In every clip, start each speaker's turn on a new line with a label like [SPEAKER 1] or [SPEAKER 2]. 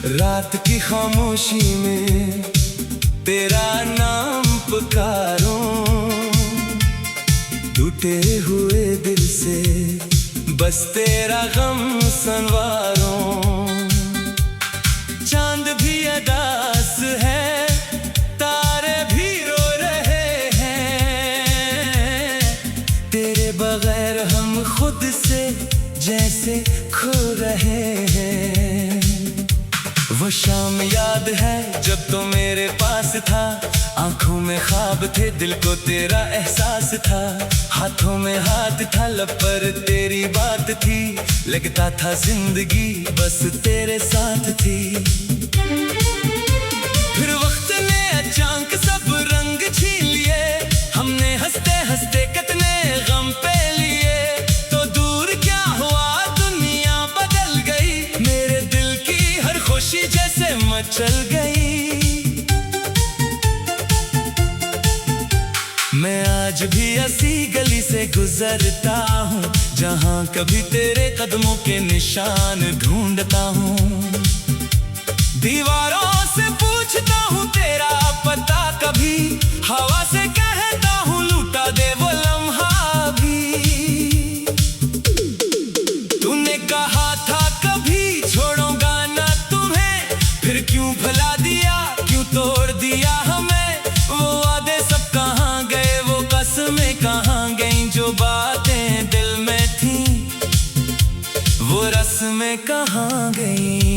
[SPEAKER 1] रात की खामोशी में तेरा नाम पुकारूं, टूटे हुए दिल से बस तेरा गम संवारूं। चांद भी अदास है, तारे भी रो रहे हैं, तेरे बगैर हम खुद से जैसे खो रहे हैं। वो शाम याद है जब तो मेरे पास था, आंखों में ख्वाब थे, दिल को तेरा एहसास था। हाथों में हाथ था, लब पर तेरी बात थी, लगता था जिंदगी बस तेरे साथ थी। फिर वक्त ने अचानक सब रंग छीन लिए, हमने हंसते हंसते कितने गम पे लिए। तो दूर क्या हुआ, दुनिया बदल गई, मेरे दिल की हर खुशी जैसे मचल गई। मैं आज भी ऐसी गली से गुजरता हूँ, जहाँ कभी तेरे कदमों के निशान ढूंढता हूँ। दीवारों से पूछता हूँ तेरा पता, कभी हवा से कहता हूँ लूटा दे वो लम्हा भी। तूने कहा था कभी छोड़ूंगा ना तुम्हें, फिर क्यों भुला दिया, क्यों तोड़ दिया हमें। वो वादे सब कहाँ गए, वो कसमें कहाँ गईं, जो बातें दिल में थी वो रस्में कहाँ गईं।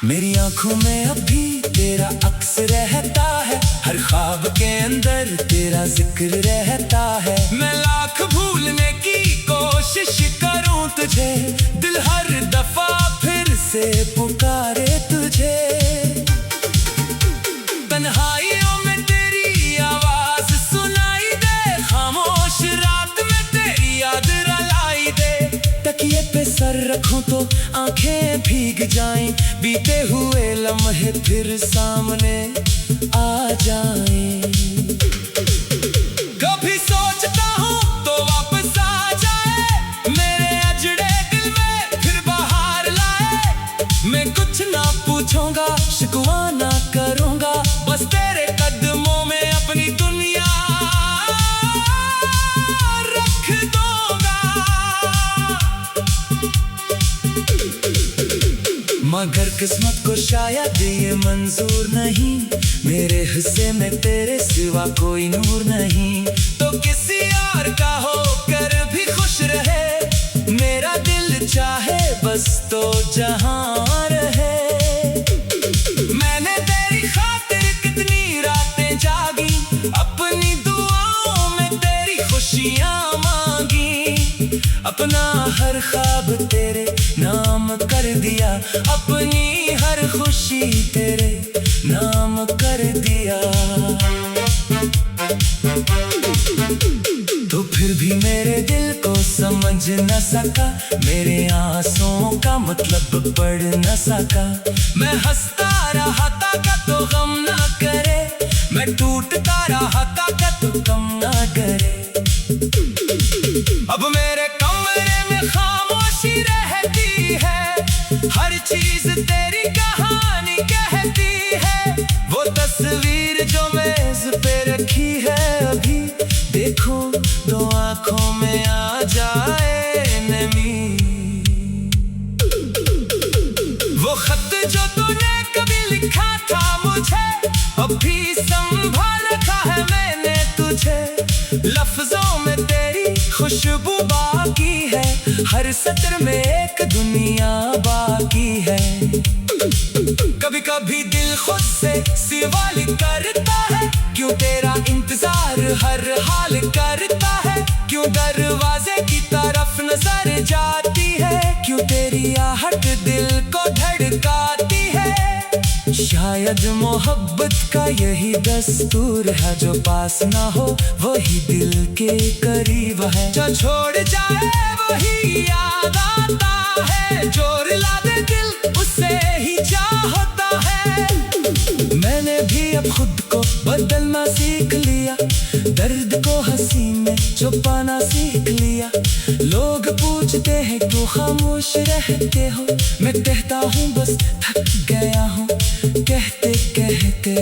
[SPEAKER 1] मेरी आंखों में अभी तेरा अक्स रहता है, हर ख्वाब के अंदर तेरा जिक्र रहता है। मैं लाख भूलने की कोशिश करूं तुझे, दिल हर दफा फिर से पुकारे तुझे। तन्हाइयों में तेरी आवाज सुनाई दे, खामोश रात में तेरी याद रुलाई दे। तकिए पे सर रखूं तो आंखें भीग जाएं, बीते हुए लम्हे फिर सामने आ जाएं। कभी सोचता हूँ तो वापस आ जाए, मेरे अजड़े दिल में फिर बाहर लाए। मैं कुछ ना पूछूंगा, शिकवा ना करूंगा, बस तेरे कदमों में अपनी दुनिया रख दूंगा। मगर किस्मत को शायद ये मंजूर नहीं, मेरे हिस्से में तेरे सिवा कोई नूर नहीं। तो किसी और का होकर भी खुश रहे, मेरा दिल चाहे बस तो जहां रहे। मैंने तेरी खातिर कितनी रातें जागी, अपनी दुआओं में तेरी खुशियां मांगी। अपना हर ख्वाब तेरे नाम कर दिया, अपनी हर खुशी तेरे नाम कर दिया। तो फिर भी मेरे दिल को समझ न सका, मेरे आंसुओं का मतलब पढ़ न सका। मैं हंसता रहा था क्या तो गम ना करे, मैं टूटता रहा था क्या तो कम ना करे। अब मेरे कमरे में खामोशी रहती है, हर चीज तेरी कहानी कहती है। वो तस्वीर जो मेज पे रखी है अभी, देखो दो आंखों में आ जाए नमी। वो खत जो तूने कभी लिखा था मुझे, अभी संभाल रखा है मैंने तुझे। लफ्जों में तेरी खुशबू बाकी है, हर सत्र में एक दुनिया बाकी है। कभी कभी दिल खुद से सवाल करता है, क्यों तेरा इंतजार हर हाल करता है। क्यों दरवाजे की तरफ नजर जाती है, क्यों तेरी आहट दिल को धड़काती है। शायद मोहब्बत का यही दस्तूर है, जो पास ना हो वही दिल के करीब है। जो छोड़ जाए वही याद आता है, जो रुला दे दिल उससे ही चाहता है। मैंने भी अब खुद को बदलना सीख लिया, दर्द को हंसी में छुपाना सीख लिया। लोग पूछते हैं क्यों खामोश रहते हो, मैं कहता हूँ बस थक गया हूँ कहते कहते।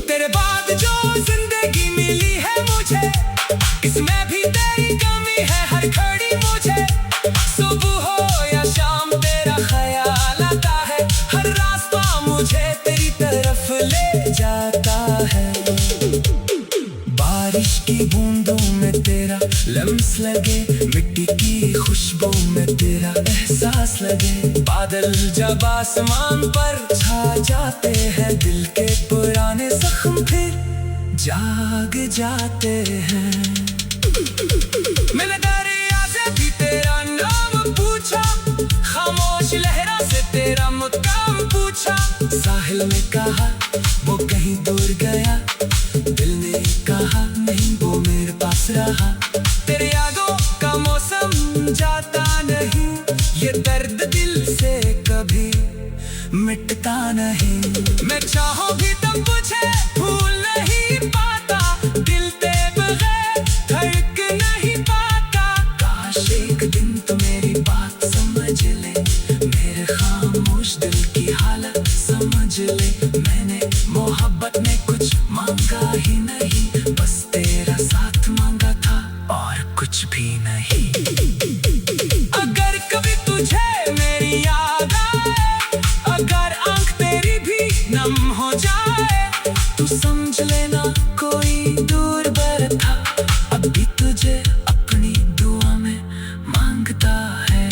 [SPEAKER 1] तेरे बाद जो जिंदगी मिली है मुझे, इसमें भी तेरी कमी है हर घड़ी मुझे। सुबह हो या शाम तेरा ख्याल आता है, हर रास्ता मुझे तेरी तरफ ले जाता है। बारिश की बूंदों में तेरा लम्स लगे, मिट्टी की खुशबू में तेरा एहसास लगे। बादल जब आसमान पर छा जाते हैं, दिल के पुराने जख्म फिर जाग जाते हैं। मैंने दरिया से भी तेरा नाम पूछा, खामोश लहरा से तेरा मुकाम पूछा। साहिल ने कहा वो कहीं दूर गया, दिल ने कहा नहीं वो मेरे पास रहा। तेरे यादों का मौसम जाता नहीं, ये दर्द दिल से कभी मिटता नहीं। मैं चाहूं भी तब मुझे भूल नहीं पाता, दिल तेरे बगैर धड़क नहीं पाता। काश एक दिन तो मेरी बात समझ ले, मेरे खामोश दिल की हालत समझ ले। मैंने मोहब्बत में कुछ मांगा ही नहीं, बस तेरा साथ मांगा था और कुछ भी नहीं। अगर कभी तुझे मेरी याद आए, अगर आंख तेरी भी नम हो जाए, तू समझ लेना कोई दूर बर था, अभी तुझे अपनी दुआ में मांगता है।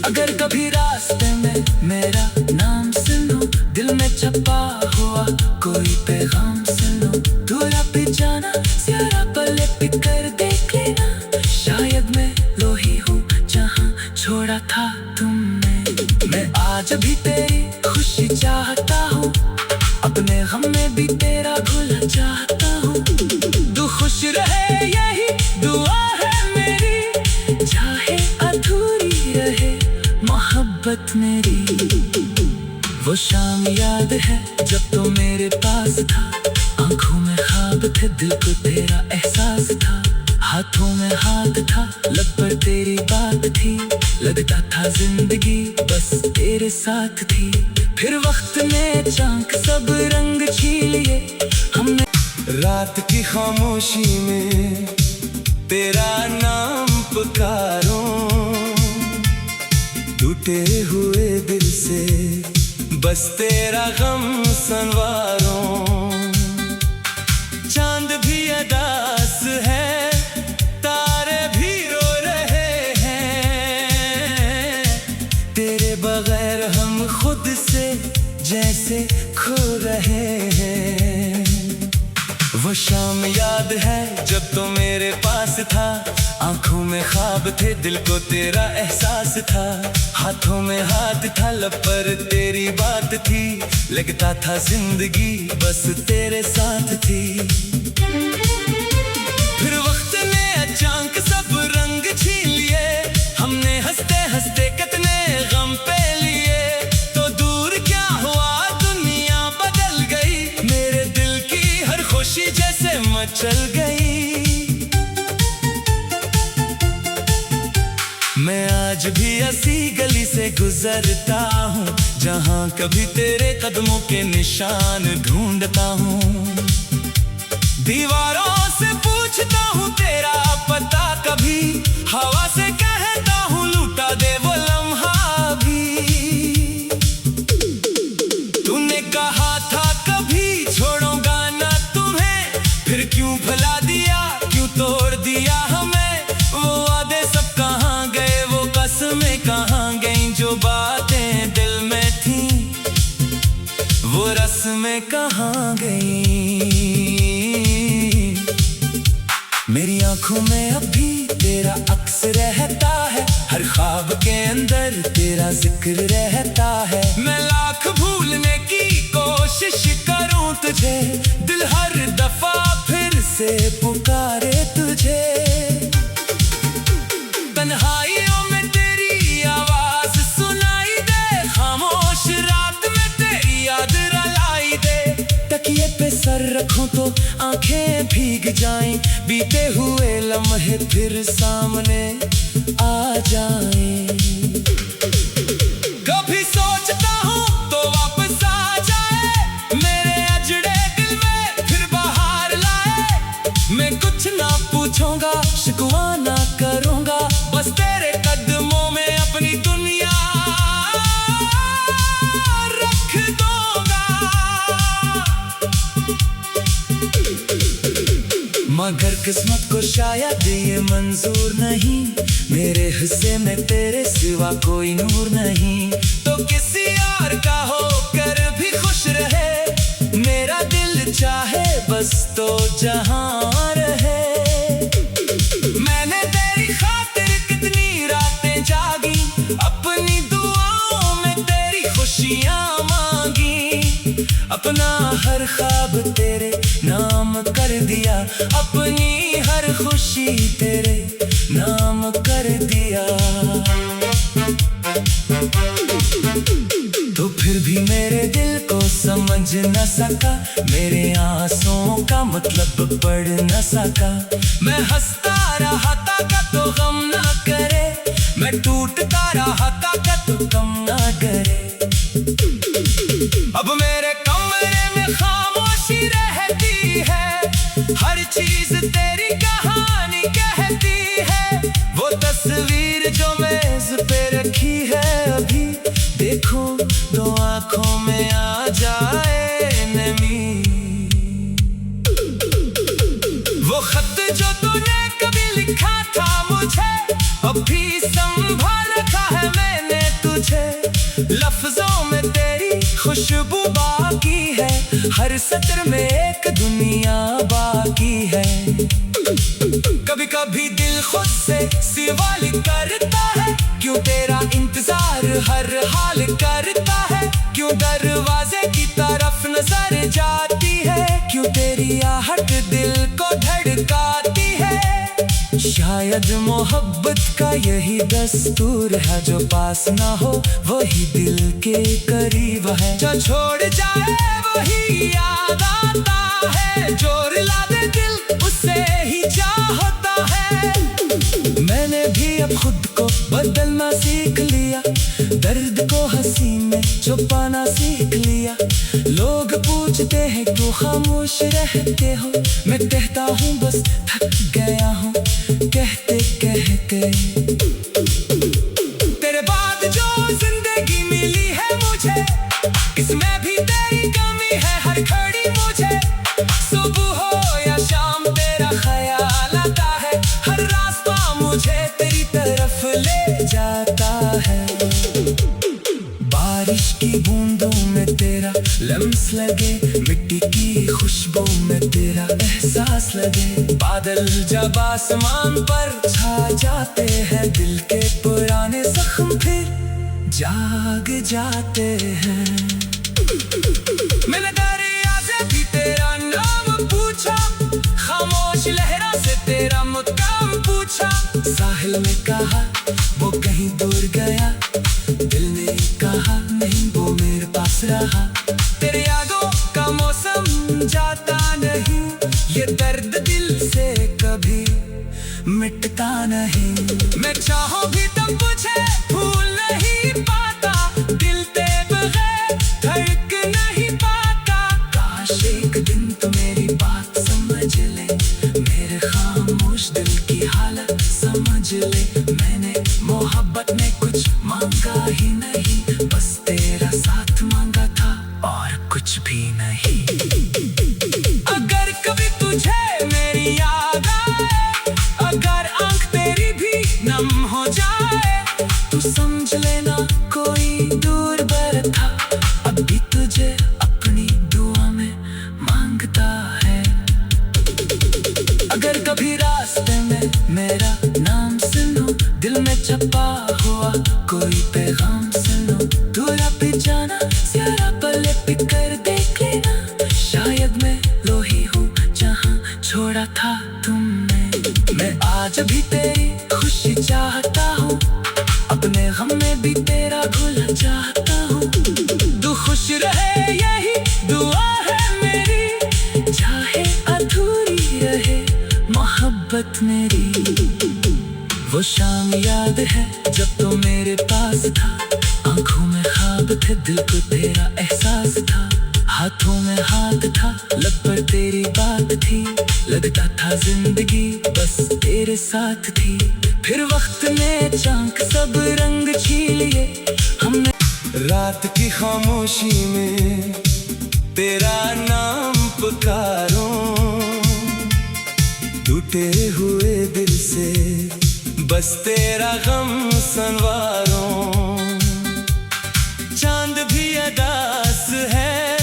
[SPEAKER 1] अगर कभी रास्ते में मेरा नाम सुनो, दिल में छपा हुआ कोई पैगाम सुनो, दूरा पे जाना ज़रा पले पिट कर देख लेना। शायद मैं लोही हूँ जहाँ छोड़ा था तुमने। मैं आज भी तेरी खुशी चाहता हूँ, अपने गम में भी तेरा भूलना चाहता हूँ। तू खुश रहे यही दुआ है मेरी, चाहे अधूरी रहे मोहब्बत मेरी। वो शाम याद है जब तो मेरे पास था, आंखों में ख्वाब थे दिल को तेरा एहसास था। हाथों में हाथ था लब पर तेरी बात थी, लगता था जिंदगी बस तेरे साथ थी। फिर वक्त ने चांक सब रंग छीन लिए हमने। रात की खामोशी में तेरा नाम पुकारूं, टूटे हुए दिल से बस तेरा गम संवारूं। चांद भी अदास है, तारे भी रो रहे हैं, तेरे बगैर हम खुद से जैसे खो रहे हैं। वो शाम याद है जब तो मेरे पास था, आंखों में ख्वाब थे दिल को तेरा एहसास था। हाथों में हाथ था लब पर तेरी बात थी, लगता था जिंदगी बस तेरे साथ थी। फिर वक्त ने अचानक सब रंग छीन लिए, हमने हंसते हंसते कितने गम पे लिए। तो दूर क्या हुआ दुनिया बदल गई, मेरे दिल की हर खुशी जैसे मचल गई। मैं आज भी ऐसी गली से गुजरता हूँ, जहाँ कभी तेरे कदमों के निशान ढूंढता हूँ। दीवारों से पूछता हूँ तेरा पता, कभी हवा से कहता हूँ लूटा दे वो लम्हा भी। तूने कहा था कभी छोड़ूंगा ना तुम्हें, फिर क्यों भुला दिया, क्यों तोड़ दिया हमें। वो वादे सब कहाँ गए, वो कसमें कहाँ गईं, जो बातें दिल में थी वो रस्में कहाँ गईं। मेरी आंखों में अभी तेरा अक्स रहता है, हर ख्वाब के अंदर तेरा जिक्र रहता है। मैं लाख भूलने की कोशिश करूं तुझे, दिल हर दफा फिर से पुकारे तुझे। तन्हाइयों में तेरी आवाज सुनाई दे, खामोश रात में तेरी याद रलाई दे। तकिए पे सर रखूं तो आंखें भीग जाएं, बीते हुए लम्हे फिर सामने आ जाएं। कभी सोचता हूँ तो वापस आ जाए, मेरे अजड़े दिल में फिर बाहर लाए। मैं कुछ ना पूछूंगा, शिकवा ना करूंगा, बस तेरे कदमों में अपनी दुनिया रख दूंगा। मगर किस्मत को शायद ये मंजूर नहीं, मेरे हिस्से में तेरे सिवा कोई नूर नहीं। तो किसी और का होकर भी खुश रहे, मेरा दिल चाहे बस तो जहां रहे। मैंने तेरी खातिर कितनी रातें जागी, अपनी दुआओं में तेरी खुशियां मांगी। अपना हर ख्वाब तेरे नाम कर दिया, अपनी हर खुशी तेरे नाम कर दिया। तो फिर भी मेरे दिल को समझ न सका, मेरे आंसुओं का मतलब पढ़ न सका। मैं हंसता रहा था का तो गम ना करे, मैं टूटता रहा था का तो गम ना करे। अब मेरे कमरे में खामोशी रहती है, हर चीज तेरी कहानी कहती है। वो तस्वीर जो मेज पे रखी है अभी, देखो दो आंखों में आ जाए नमी। वो खत जो तूने कभी लिखा था मुझे, अभी संभाल रखा है मैंने तुझे। लफ्जों में तेरी खुशबू बाकी है, हर सत्र में एक दुनिया बाकी है। कभी कभी दिल खुद से सवाल करता है, क्यों तेरा इंतजार हर हाल करता है। क्यों दरवाजे की तरफ नजर जाती है, क्यों तेरी आहट दिल को धड़काती है। शायद मोहब्बत का यही दस्तूर है, जो पास ना हो वही दिल के करीब है। जो छोड़ जाए वही याद आता है, जो रुला दे दिल उससे ही चाहता है। मैंने भी अब खुद को बदलना सीख लिया, दर्द को हंसी में छुपाना सीख लिया। लोग पूछते हैं क्यों खामोश रहते हो, मैं कहता हूँ बस थक गया हूँ कहते कहते। तेरे बाद जो जिंदगी मिली है मुझे, इसमें भी तेरी कमी है हर घड़ी मुझे। सुबह हो या शाम तेरा ख्याल आता है, हर रास्ता मुझे तेरी तरफ ले जाता है। बारिश की बूंदों में तेरा लम्स लगे, मिट्टी की खुशबू में तेरा एहसास लगे। बादल जब आसमान पर छा जाते हैं, दिल के पुराने जख्म फिर जाग जाते हैं। मैंने दरिया से भी तेरा नाम पूछा, खामोश लहरा से तेरा मुकाम पूछा। साहिल ने कहा वो कहीं दूर गया, दिल ने कहा नहीं वो मेरे पास रहा। तेरे यादों का मौसम जाता नहीं, ये दर्द दिल से कभी मिटता नहीं। मैं चाहूं भी तब मुझे भूल नहीं पाता, दिल तेरे बगैर धड़क नहीं पाता। काश एक दिन तो मेरी बात समझ ले, मेरे खामोश दिल की हालत समझ ले। मैंने मोहब्बत में कुछ मांगा ही नहीं, बस तेरा साथ मांगा था और कुछ भी नहीं। अगर कभी तुझे मेरी याद आए, अगर आंख तेरी भी नम हो जाए, तू समझ लेना कोई दूर बर था, अब भी तुझे अपनी दुआ में मांगता है। अगर कभी रास्ते में मेरा नाम सुनो, दिल में छपा हुआ कोई पैगाम सुनो। दूरा पे जाना जरा पले पिक कर देख लेना, शायद मैं लोही हूँ जहाँ छोड़ा था तुमने। मैं आज भी तेरी खुशी चाहता हूँ, अपने गम में भी तेरा भूलना चाहता हूँ। तू खुश रहे यही दुआ है मेरी, वो शाम याद है जब तो मेरे पास था, आंखों में ख्वाब थे, दिल को तेरा एहसास था। हाथों में हाथ था, लब पर तेरी बात थी, लगता था जिंदगी बस तेरे साथ थी। फिर वक्त ने चांक सब रंग छीन लिए, हमने रात की खामोशी में तेरा नाम पुकारूं, टूटे हुए दिल से बस तेरा गम संवारूं। चांद भी अदास है,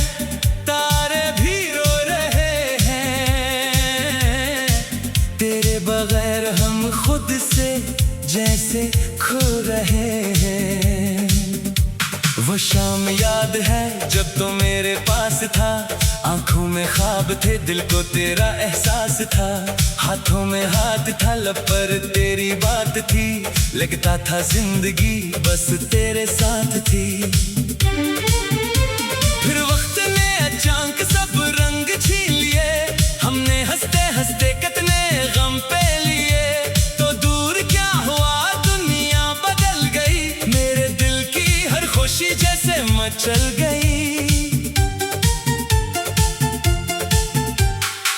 [SPEAKER 1] तारे भी रो रहे हैं, तेरे बगैर हम खुद से जैसे खो रहे हैं। वो शाम याद है जब तो मेरे पास था, आंखों में ख्वाब थे, दिल को तेरा एहसास था। हाथों में हाथ था, लब पर तेरी बात थी, लगता था जिंदगी बस तेरे साथ थी। फिर वक्त ने अचानक सब रंग छीन लिए, हमने हंसते हंसते कितने गम पे लिए। तो दूर क्या हुआ, दुनिया बदल गई, मेरे दिल की हर खुशी जैसे मचल गई।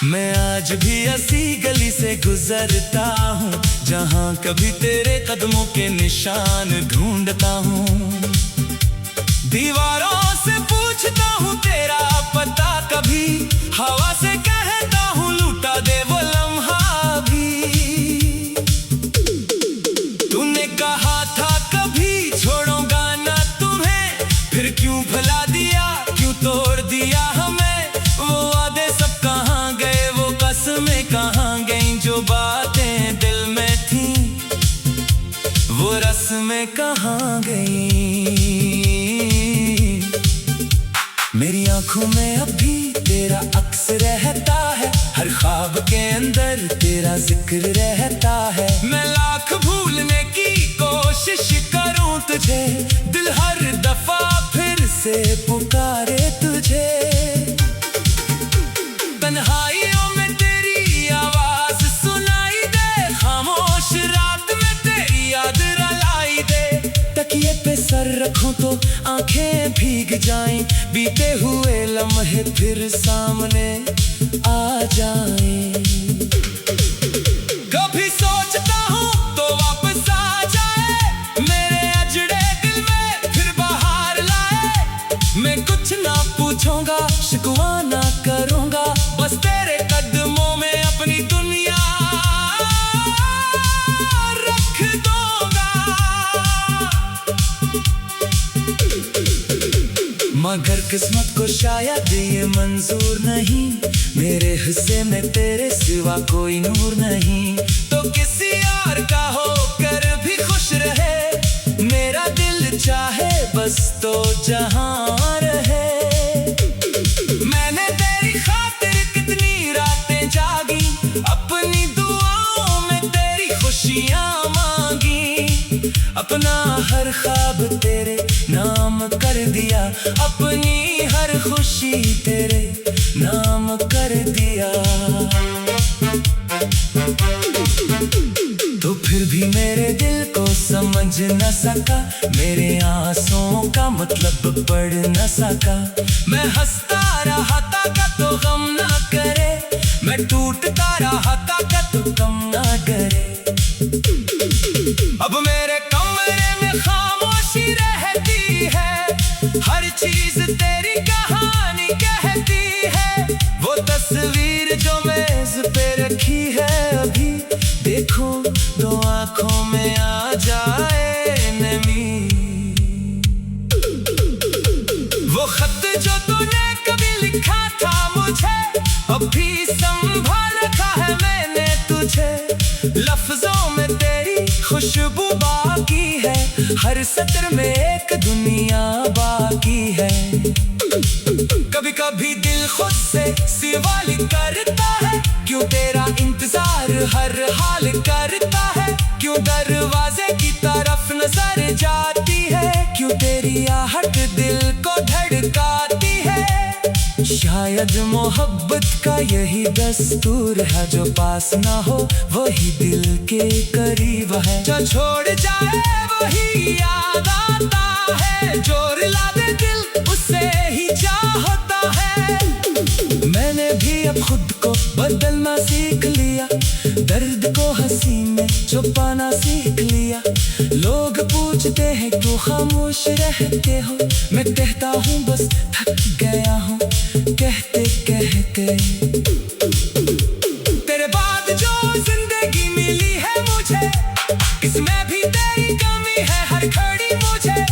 [SPEAKER 1] मैं आज भी ऐसी गली से गुजरता हूँ, जहाँ कभी तेरे कदमों के निशान ढूंढता हूँ। दीवारों से पूछता हूँ तेरा पता, कभी हवा से कहता हूँ लूटा दे वो लम्हा भी। तूने कहा था कभी छोड़ूंगा ना तुम्हें, फिर क्यों भुला दिया, क्यों तोड़ दिया हमें। वो वादे सब कहाँ गए, वो कसमें कहाँ गईं, जो बातें दिल में थी वो रस्में कहाँ गईं। मेरी आंखों में अभी तेरा अक्स रहता है, हर ख्वाब के अंदर तेरा जिक्र रहता है। मैं लाख भूलने की कोशिश करूं तुझे, दिल हर दफा फिर से पुकारे तुझे। तन्हाइयों में तेरी आवाज सुनाई दे, खामोश रात में तेरी याद रुलाई दे। तकिए पे सर रखूं तो आंखें भीग जाएं, बीते हुए लम्हे फिर सामने आ जाएं। कभी सोचता हूँ तो वापस आ जाए, मेरे अजड़े दिल में फिर बाहर लाए। मैं कुछ ना पूछूंगा, शिकवा ना करूंगा, बस तेरे कदमों में अपनी दुनिया रख दूंगा। मगर किस्मत को शायद ये मंजूर नहीं, मेरे हिस्से में तेरे सिवा कोई नूर नहीं। तो किसी और का होकर भी खुश रहे, मेरा दिल चाहे बस तो जहां रहे। मैंने तेरी खातिर कितनी रातें जागी, अपनी दुआओं में तेरी खुशियां मांगी। अपना हर ख्वाब तेरे नाम कर दिया, अपनी हर खुशी तेरे नाम कर दिया। तो फिर भी मेरे दिल को समझ न सका, मेरे आंसुओं का मतलब पढ़ न सका। मैं हंसता रहा था तो गम ना करे, मैं टूटता रहा था तो गम ना करे। अब मेरे कमरे में खामोशी रहती है, हर चीज तेरी कहानी कहती है। वो तस्वीर जो मेज पे रखी है अभी, देखो दो आंखों में आ जाए नमी। वो खत जो तूने कभी लिखा था मुझे, अभी संभाल रखा है मैंने तुझे। लफ्जों में तेरी खुशबू बाकी है, हर सत्र में एक दुनिया बाकी है। कभी कभी दिल खुद से सवाल करता है, क्यों तेरा इंतजार हर हाल करता है। क्यों दरवाजे की तरफ नजर जाती है, क्यों तेरी आहट दिल को धड़काती है। शायद मोहब्बत का यही दस्तूर है, जो पास ना हो वही दिल के करीब है। जो छोड़ जाए वही याद आता है, जो रुला दे दिल उससे ही चाहता है। मैंने भी अब खुद को बदलना सीख लिया, दर्द को हंसी में छुपाना सीख लिया। लोग पूछते हैं क्यों खामोश रहते हो, मैं कहता हूँ बस थक गया हूँ कहते कहते। तेरे बाद जो जिंदगी मिली है मुझे, इसमें भी तेरी कमी है हर घड़ी मुझे।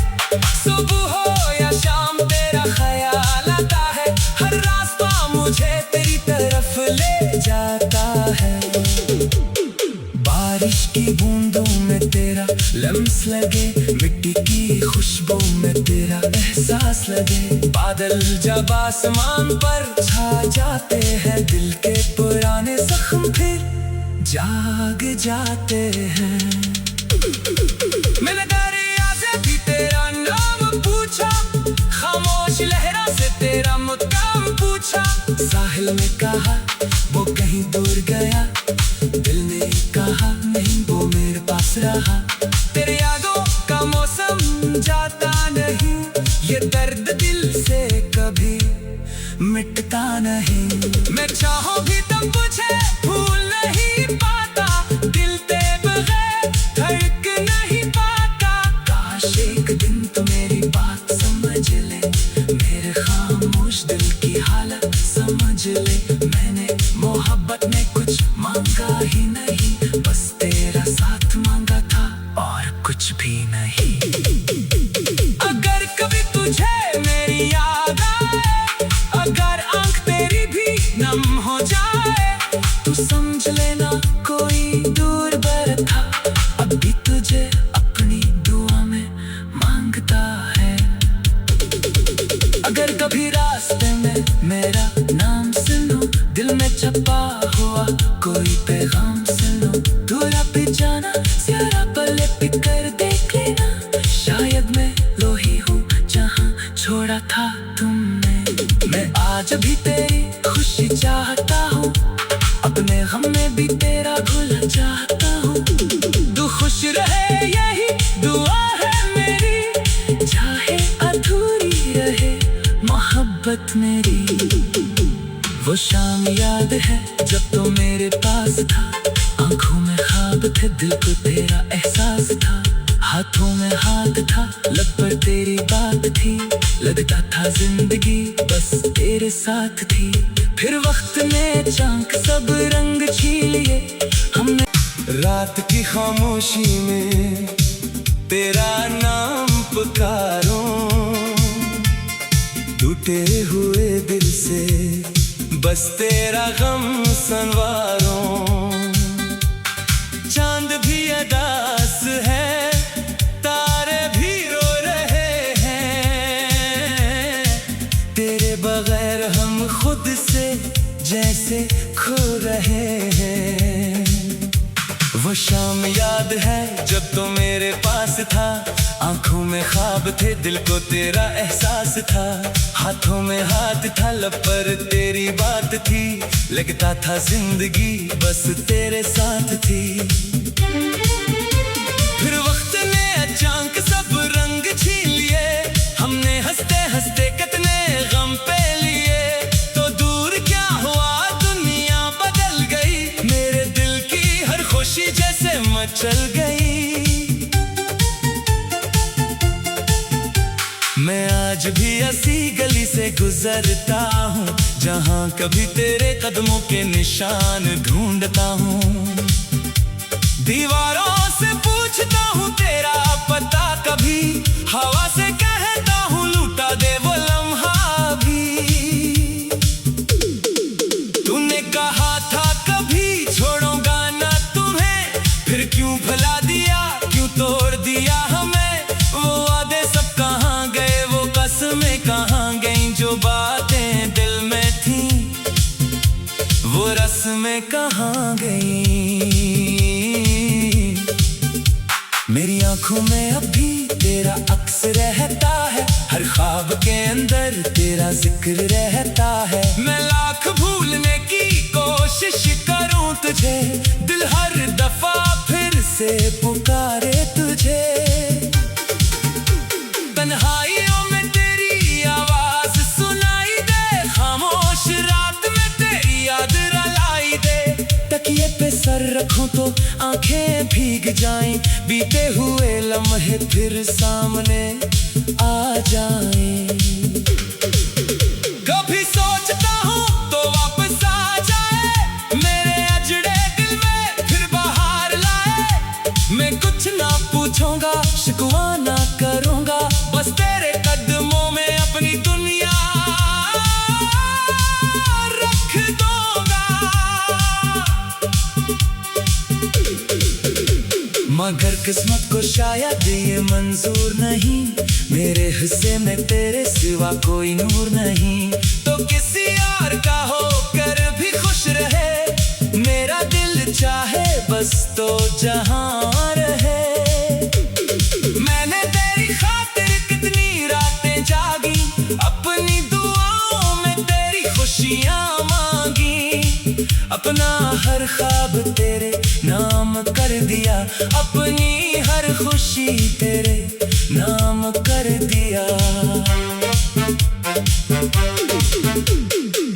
[SPEAKER 1] सुबह हो या शाम तेरा ख्याल आता है, हर रास्ता मुझे तेरी तरफ ले जाता है। बारिश की बूंदों में तेरा लम्स लगे, मिट्टी की खुशबू में तेरा एहसास लगे। बादल जब आसमान पर छा जाते हैं, दिल के पुराने जख्म फिर जाग जाते हैं। मैंने दरिया से भी तेरा नाम पूछा, खामोश लहरा से तेरा मुकाम पूछा। साहिल ने कहा वो कहीं दूर गया, दिल ने कहा नहीं वो मेरे पास रहा। तेरे यादों का मौसम जाता नहीं, ये दर्द दिल से कभी मिटता नहीं। मैं चाहूं भी तब मुझे भूल नहीं पाता, दिल तेरे बगैर धड़क नहीं पाता। काश एक दिन तो मेरी बात समझ ले, मेरे खामोश दिल की हालत समझ ले। मैंने मोहब्बत में कुछ मांगा ही नहीं, बस तेरा साथ मांगा था और कुछ भी नहीं। अगर कभी तुझे मेरी याद आए, अगर आंख तेरी भी नम हो जाए, तू समझ लेना कोई दूर बर था, अब भी तुझे अपनी दुआ में मांगता है। अगर कभी रास्ते में मेरा नाम सुनो, दिल में छपा हुआ कोई पैगाम सुनो, दूरा पे जाना ज़रा पले पिक कर देख लेना। शायद मैं लोही हूँ जहाँ छोड़ा था तुमने। मैं आज भी तेरी खुशी चाहता हूँ, अपने गम में भी तेरा भूलना चाहता हूँ। तू खुश रहे यही दुआ है मेरी, चाहे अधूरी रहे मोहब्बत मेरी। वो शाम याद है जब तो मेरे पास था, आंखों में ख्वाब थे दिल को तेरा एहसास था। हाथों में हाथ था लब पर तेरी बात थी, लगता था जिंदगी बस तेरे साथ थी। फिर वक्त ने चांक सब रंग छीन लिए, हमने रात की खामोशी में तेरा नाम पुकारूं। टूटे हुए दिल से बस तेरा गम संवारूं। चांद भी अदास है, तारे भी रो रहे हैं, तेरे बगैर हम खुद से जैसे खो रहे हैं। वो शाम याद है जब तो मेरे पास था, आंखों में ख्वाब थे दिल को तेरा एहसास था। हाथों में हाथ था लब पर तेरी बात थी, लगता था जिंदगी बस तेरे साथ थी। फिर वक्त ने अचानक सब रंग छीन लिए, हमने हंसते हंसते कितने गम पे लिए। तो दूर क्या हुआ दुनिया बदल गई, मेरे दिल की हर खुशी जैसे मचल गई। मैं आज भी ऐसी गली से गुजरता हूँ, जहाँ कभी तेरे कदमों के निशान ढूंढता हूँ। दीवारों से पूछता हूँ तेरा पता, कभी हवा से कहता हूँ लूटा दे वो लम्हा भी। तूने कहा था कभी छोड़ूंगा ना तुम्हें, फिर क्यों भुला दिया, क्यों तोड़ दिया हमें। वो वादे सब कहाँ गए, वो कसमें कहाँ गईं, जो बातें दिल में थीं वो रस्में कहाँ गईं। मेरी आंखों भी तेरा अक्स रहता है, हर ख्वाब के अंदर तेरा जिक्र रहता है। मैं लाख भूलने की कोशिश करूं तुझे, दिल हर दफा फिर से पुकारे तुझे। तन्हाइयों में तेरी आवाज सुनाई दे, खामोश रात में तेरी याद रुलाई दे। तकिए पे सर रखूं तो आंखें भीग जाएं, बीते हुए लम्हे फिर सामने आ जाएं। कभी सोचता हूँ तो वापस आ जाए, मेरे अजड़े दिल में फिर बाहर लाए। मैं कुछ ना पूछूंगा, शिकवा ना करूंगा, बस तेरे कदमों में अपनी दुनिया रख दूंगा। मगर किस्मत को शायद ये मंजूर नहीं, मेरे हिस्से में तेरे सिवा कोई नूर नहीं। तो किसी और का होकर भी खुश रहे, मेरा दिल चाहे बस तो जहां रहे। मैंने तेरी खातिर कितनी रातें जागी, अपनी दुआओं में तेरी खुशियां मांगी। अपना हर ख्वाब तेरे नाम कर दिया, अपनी हर खुशी तेरे नाम कर दिया।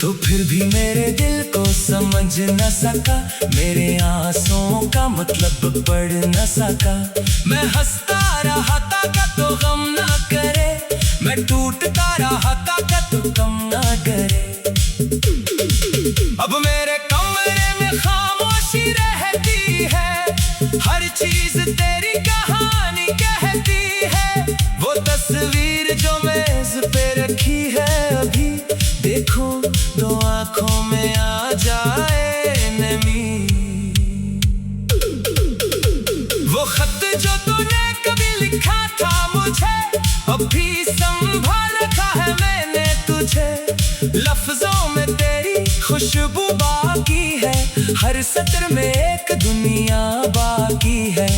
[SPEAKER 1] तो फिर भी मेरे दिल को समझ न सका, मेरे आंसुओं का मतलब पढ़ न सका। मैं हंसता रहा था का तो गम ना करे, मैं टूटता रहा था का तो कम ना करे। अब मेरे कमरे में खामोशी रहती है, हर चीज तेरी कहानी कहती है। वो तस्वीर जो मेज पे रखी है अभी, देखो दो आंखों में आ जाए नमी। वो खत जो तूने कभी लिखा था मुझे, अभी संभाल रखा है मैंने तुझे। लफ्जों में तेरी खुशबू बाकी है, हर सत्र में एक दुनिया बाकी है।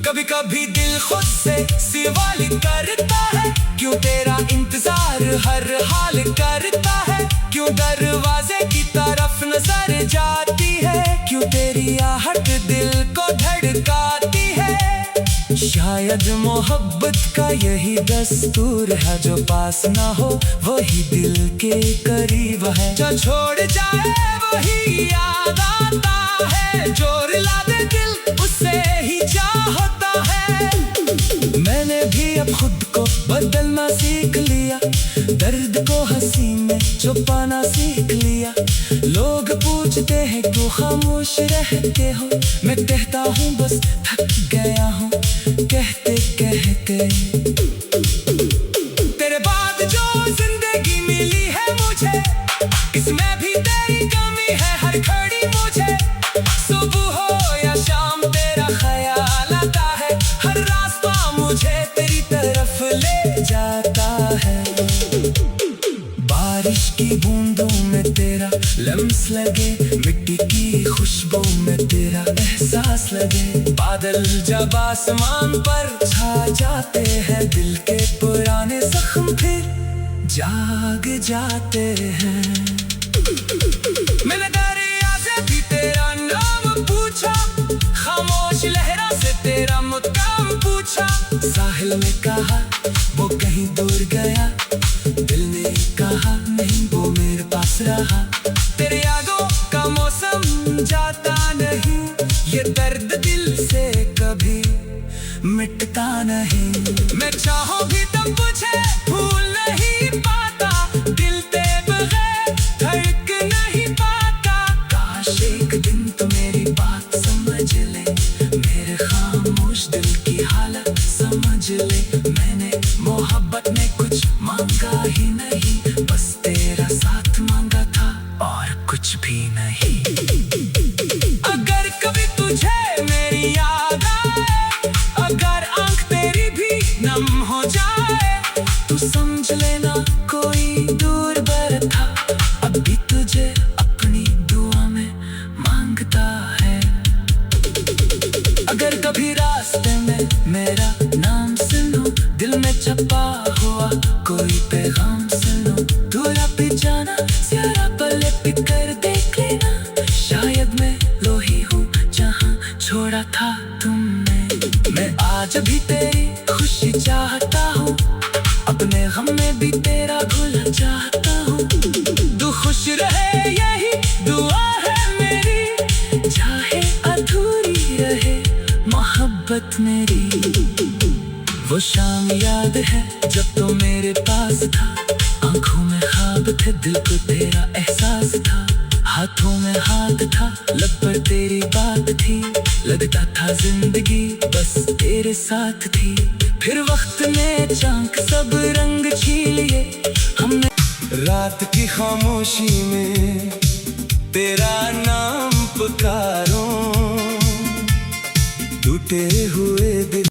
[SPEAKER 1] कभी कभी दिल खुद से सवाल करता है, क्यों तेरा इंतजार हर हाल करता है। क्यों दरवाजे की तरफ नजर जाती है, क्यों तेरी आहट दिल को धड़काती है। शायद मोहब्बत का यही दस्तूर है, जो पास ना हो वही दिल के करीब है। जो छोड़ जाए वही याद आता है, जो रुला दे दिल उससे ही चाहता है। मैंने भी अब खुद को बदलना सीख लिया, दर्द को हंसी में छुपाना सीख लिया। लोग पूछते हैं क्यों खामोश रहते हो, मैं कहता हूँ बस थक गया हूँ कहते कहते। तेरे बाद जो जिंदगी मिली है मुझे, इसमें भी तेरी कमी है हर घड़ी मुझे। सुबह हो या शाम तेरा ख्याल आता है, हर रास्ता मुझे तेरी तरफ ले जाता है। बारिश की बूंदों में तेरा लम्स लगे, मिट्टी की खुशबू में तेरा एहसास लगे। बादल जब आसमान पर छा जाते हैं, दिल के पुराने जख्म फिर जाग जाते हैं। मैंने दरिया से भी तेरा नाम पूछा, खामोश लहरा से तेरा मुकाम पूछा। साहिल ने कहा वो कहीं दूर गया, दिल ने कहा नहीं वो मेरे पास रहा। तेरे यादों का मौसम जाता नहीं, ये दर्द दिल से कभी मिटता नहीं। मैं चाहूं भी तब मुझे भूल नहीं पाता, दिल ते बगैर धड़क नहीं पाता। काश एक दिन तो मेरी बात समझ ले, मेरे खामोश दिल की हालत समझ ले। मैंने मोहब्बत में कुछ मांगा ही नहीं, बस तेरा साथ मांगा था और कुछ भी नहीं। अगर कभी तुझे मेरी याद आए, अगर आंख तेरी भी नम हो जाए, तू समझ लेना कोई दूर बर था, अभी तुझे अपनी दुआ में मांगता है। अगर कभी रास्ते में मेरा तेरी खुशी चाहता हूँ, अपने गम में भी तेरा भूलना चाहता हूँ। तू खुश रहे यही दुआ है मेरी, चाहे अधूरी रहे मोहब्बत मेरी। वो शाम याद है जब तो मेरे पास था, आंखों में ख्वाब थे, दिल को तेरा एहसास था। हाथों में हाथ था, लब पर तेरी बात थी, लगता था जिंदगी बस तेरे साथ थी। फिर वक्त ने चांक सब रंग छीन लिए हमने। रात की खामोशी में तेरा नाम पुकारूं, टूटे हुए दिल